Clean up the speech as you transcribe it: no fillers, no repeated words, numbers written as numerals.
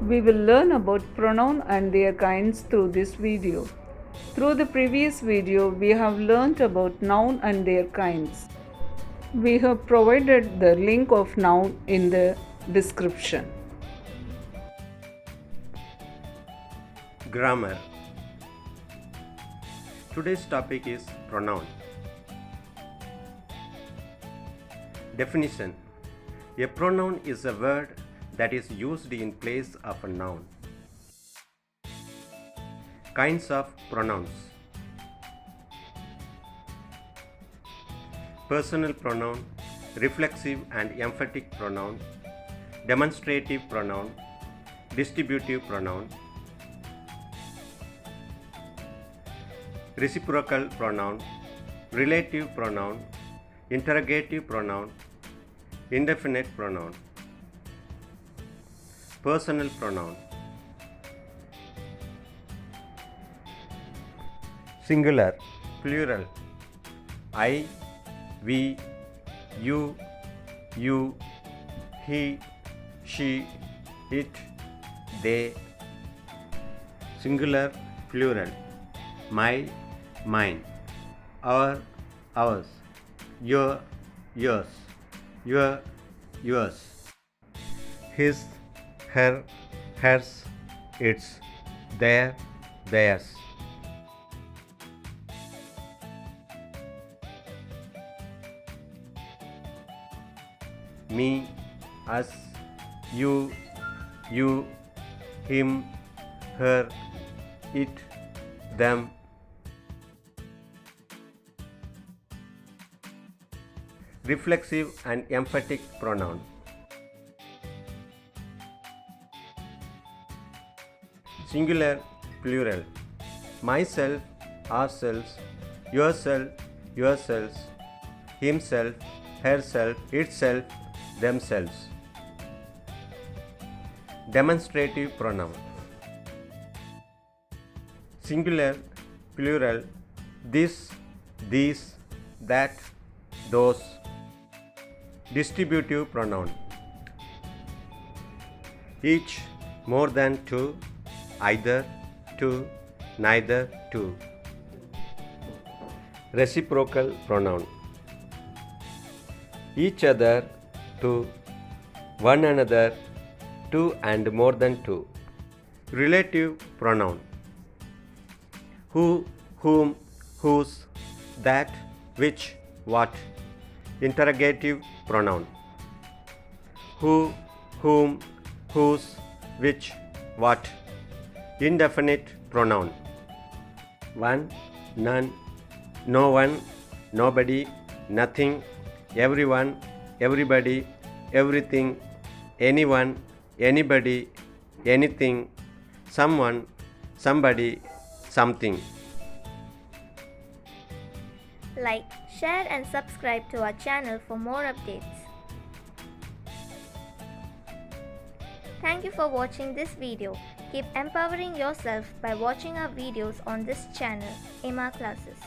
We will learn about pronoun and their kinds through this video. Through the previous video, we have learnt about noun and their kinds. We have provided the link of noun in the description. Grammar. Today's topic is pronoun. Definition. A pronoun is a word that is used in place of a noun. Kinds of pronouns. Personal pronoun, reflexive and emphatic pronoun, demonstrative pronoun, distributive pronoun, reciprocal pronoun, relative pronoun, interrogative pronoun, indefinite pronoun. Personal pronoun. Singular, plural. I, we, you, he, she, it, they. Singular, plural. My, mine. Our, ours. Your, yours. Your, yours. His, her, hers, its. Their, theirs. Me, us, you, him, her, it, them. Reflexive and emphatic pronoun. Singular, plural. Myself, ourselves, yourself, yourselves, himself, herself, itself, themselves. Demonstrative pronoun. Singular, plural. This, these, that, those. Distributive pronoun. Each, more than two, either, two, neither, two. Reciprocal pronoun. Each other, two, one another, two and more than two. Relative pronoun. Who, whom, whose, that, which, what. Interrogative pronoun. Who, whom, whose, which, what. Indefinite pronoun. One, none, no one, nobody, nothing, everyone, everybody, everything, anyone, anybody, anything, someone, somebody, something. Like, share and subscribe to our channel for more updates. Thank you for watching this video. Keep empowering yourself by watching our videos on this channel, IMMA Classes.